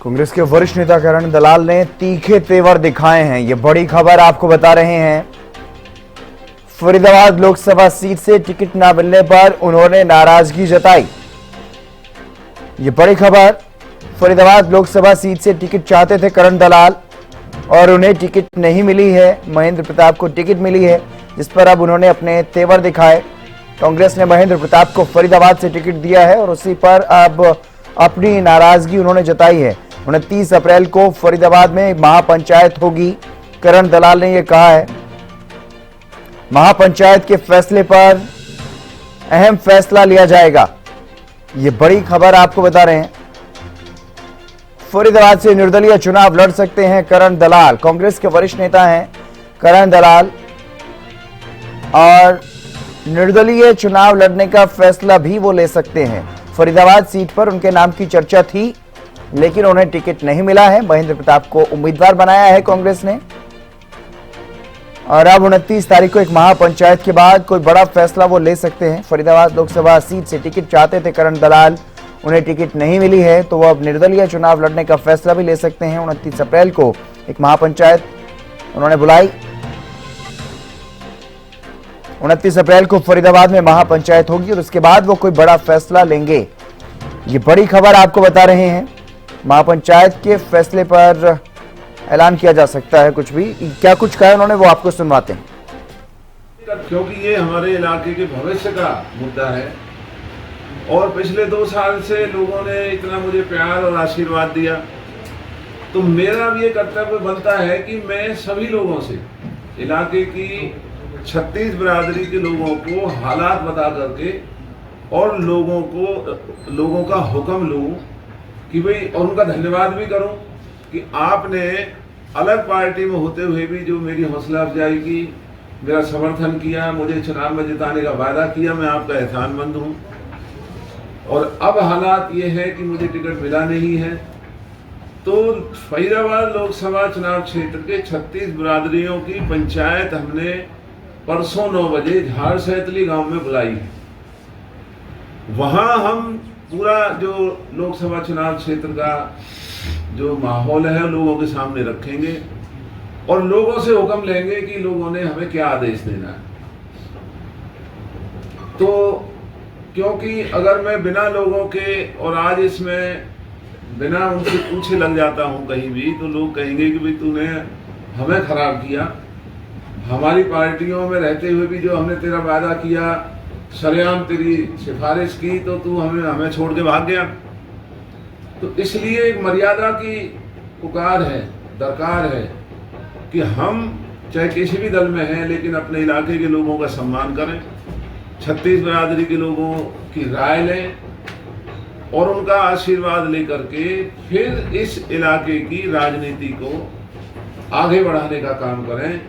कांग्रेस के वरिष्ठ नेता करण दलाल ने तीखे तेवर दिखाए हैं। ये बड़ी खबर आपको बता रहे हैं। फरीदाबाद लोकसभा सीट से टिकट न मिलने पर उन्होंने नाराजगी जताई। ये बड़ी खबर, फरीदाबाद लोकसभा सीट से टिकट चाहते थे करण दलाल और उन्हें टिकट नहीं मिली है। महेंद्र प्रताप को टिकट मिली है, जिस पर अब उन्होंने अपने तेवर दिखाए। कांग्रेस ने महेंद्र प्रताप को फरीदाबाद से टिकट दिया है और उसी पर अब अपनी नाराजगी उन्होंने जताई है। 29 अप्रैल को फरीदाबाद में महापंचायत होगी। करण दलाल ने यह कहा है, महापंचायत के फैसले पर अहम फैसला लिया जाएगा। ये बड़ी खबर आपको बता रहे हैं। फरीदाबाद से निर्दलीय चुनाव लड़ सकते हैं करण दलाल। कांग्रेस के वरिष्ठ नेता हैं करण दलाल और निर्दलीय चुनाव लड़ने का फैसला भी वो ले सकते हैं। फरीदाबाद सीट पर उनके नाम की चर्चा थी, लेकिन उन्हें टिकट नहीं मिला है। महेंद्र प्रताप को उम्मीदवार बनाया है कांग्रेस ने और अब 29 तारीख को एक महापंचायत के बाद कोई बड़ा फैसला वो ले सकते हैं। फरीदाबाद लोकसभा सीट से टिकट चाहते थे करण दलाल, उन्हें टिकट नहीं मिली है, तो वो अब निर्दलीय चुनाव लड़ने का फैसला भी ले सकते हैं। 29 अप्रैल को एक महापंचायत उन्होंने बुलाई। 29 अप्रैल को फरीदाबाद में महापंचायत होगी और उसके बाद वो कोई बड़ा फैसला लेंगे। ये बड़ी खबर आपको बता रहे हैं। महापंचायत के फैसले पर ऐलान किया जा सकता है। कुछ भी क्या कुछ कहा उन्होंने, वो आपको सुनवाते हैं। क्योंकि ये हमारे इलाके के भविष्य का मुद्दा है और पिछले 2 साल से लोगों ने इतना मुझे प्यार और आशीर्वाद दिया, तो मेरा भी ये कर्तव्य बनता है कि मैं सभी लोगों से, इलाके की 36 बिरादरी के लोगों को हालात बता करके और लोगों का हुक्म लूं कि भाई, और उनका धन्यवाद भी करूं कि आपने अलग पार्टी में होते हुए भी जो मेरी हौसला अफजाई की, मेरा समर्थन किया, मुझे चुनाव में जिताने का वादा किया, मैं आपका एहसानमंद हूं। और अब हालात ये है कि मुझे टिकट मिला नहीं है, तो फरीदाबाद लोकसभा चुनाव क्षेत्र के 36 बिरादरियों की पंचायत हमने परसों 9 बजे झाड़ सैतली गांव में बुलाई। वहां हम पूरा जो लोकसभा चुनाव क्षेत्र का जो माहौल है लोगों के सामने रखेंगे और लोगों से हुक्म लेंगे कि लोगों ने हमें क्या आदेश देना है। तो क्योंकि अगर मैं बिना लोगों के और आज इसमें बिना उनसे पूछे लग जाता हूं कहीं भी, तो लोग कहेंगे कि भाई तूने हमें खराब किया, हमारी पार्टियों में रहते हुए भी जो हमने तेरा वादा किया, सरेआम तेरी सिफारिश की, तो तू हमें छोड़ के भाग गया। तो इसलिए एक मर्यादा की पुकार है, दरकार है कि हम चाहे किसी भी दल में हैं, लेकिन अपने इलाके के लोगों का सम्मान करें, 36 बिरादरी के लोगों की राय लें और उनका आशीर्वाद लेकर के फिर इस इलाके की राजनीति को आगे बढ़ाने का काम करें,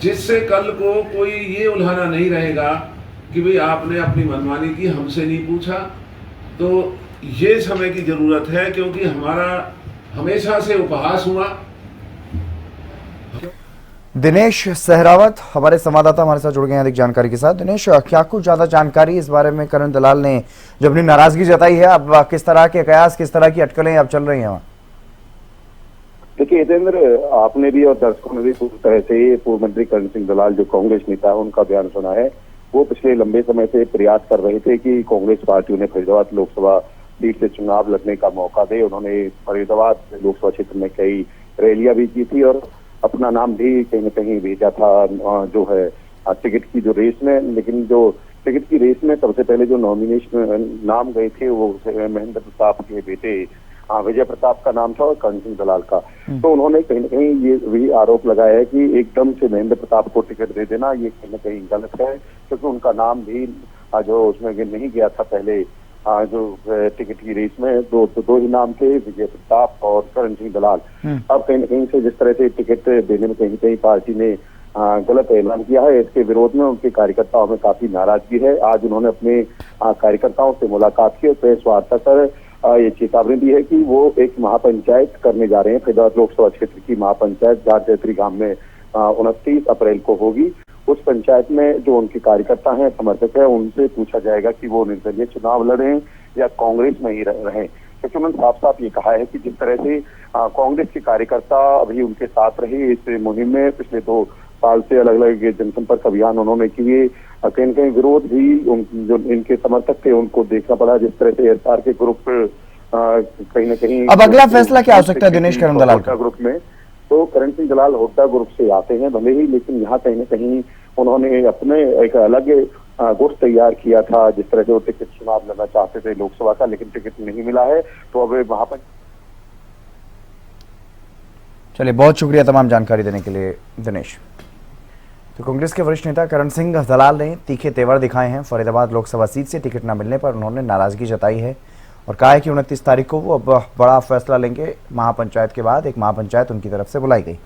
जिससे कल को कोई ये उल्हाना नहीं रहेगा कि भाई आपने अपनी मनमानी की, हमसे नहीं पूछा। तो ये समय की जरूरत है, क्योंकि हमारा हमेशा से उपहास हुआ। दिनेश सहरावत हमारे संवाददाता हमारे साथ जुड़ गए हैं अधिक जानकारी के साथ। दिनेश, क्या कुछ ज्यादा जानकारी इस बारे में करण दलाल ने जो अपनी नाराजगी जताई है, अब किस तरह के कयास, किस तरह की अटकलें अब चल रही हैं? देखिए हितेंद्र, आपने भी और दर्शकों ने भी पूरी तरह से पूर्व मंत्री करण सिंह दलाल जो कांग्रेस नेता है उनका बयान सुना है। वो पिछले लंबे समय से प्रयास कर रहे थे कि कांग्रेस पार्टी उन्हें फरीदाबाद लोकसभा सीट से चुनाव लड़ने का मौका दे। उन्होंने फरीदाबाद लोकसभा क्षेत्र में कई रैलियां भी की थी और अपना नाम भी कहीं न कहीं भेजा था जो है टिकट की जो रेस में। लेकिन जो टिकट की रेस में सबसे पहले जो नॉमिनेशन नाम गए थे वो महेंद्र प्रताप के बेटे विजय प्रताप का नाम था और करण सिंह दलाल का। तो उन्होंने कहीं न कहीं ये भी आरोप लगाया है कि एकदम से महेंद्र प्रताप को टिकट दे देना ये कहीं न कहीं गलत है, क्योंकि उनका नाम भी जो उसमें नहीं गया था पहले जो टिकट की रेस में, दो ही नाम थे, विजय प्रताप और करण सिंह दलाल। अब कहीं न कहीं से जिस तरह से टिकट देने में कहीं कहीं पार्टी ने गलत ऐलान किया है, इसके विरोध में उनके कार्यकर्ताओं में काफी नाराजगी है। आज उन्होंने अपने कार्यकर्ताओं से मुलाकात की और प्रेस वार्ता कर ये चेतावनी दी है कि वो एक महापंचायत करने जा रहे हैं। फरीदाबाद लोकसभा क्षेत्र की महापंचायत झाड़ सैतली गांव में 29 अप्रैल को होगी। उस पंचायत में जो उनके कार्यकर्ता हैं, समर्थक हैं, उनसे पूछा जाएगा कि वो निर्दलीय चुनाव लड़ें या कांग्रेस में ही रहें। क्योंकि उन्होंने साफ साफ ये कहा है कि जिस तरह से कांग्रेस के कार्यकर्ता अभी उनके साथ रहे इस मुहिम में, पिछले 2 साल से अलग अलग जनसंपर्क अभियान उन्होंने किए, कहीं न कहीं विरोध भी जो इनके समर्थक थे उनको देखना पड़ा, जिस तरह से एसआर के ग्रुप कहीं न कहीं। अब अगला फैसला क्या हो सकता है दिनेश करण दलाल का? ग्रुप में तो करण सिंह दलाल हुड्डा ग्रुप से आते हैं भले ही, लेकिन यहाँ कहीं न कहीं उन्होंने अपने एक अलग गुट तैयार किया था, जिस तरह से वो टिकट चुनाव लड़ना चाहते थे लोकसभा का, लेकिन टिकट नहीं मिला है, तो अब वहां पर। चलिए, बहुत शुक्रिया तमाम जानकारी देने के लिए दिनेश। तो कांग्रेस के वरिष्ठ नेता करण सिंह दलाल ने तीखे तेवर दिखाए हैं। फरीदाबाद लोकसभा सीट से टिकट न मिलने पर उन्होंने नाराजगी जताई है और कहा है कि 29 तारीख को वो अब बड़ा फैसला लेंगे। महापंचायत के बाद एक महापंचायत उनकी तरफ से बुलाई गई।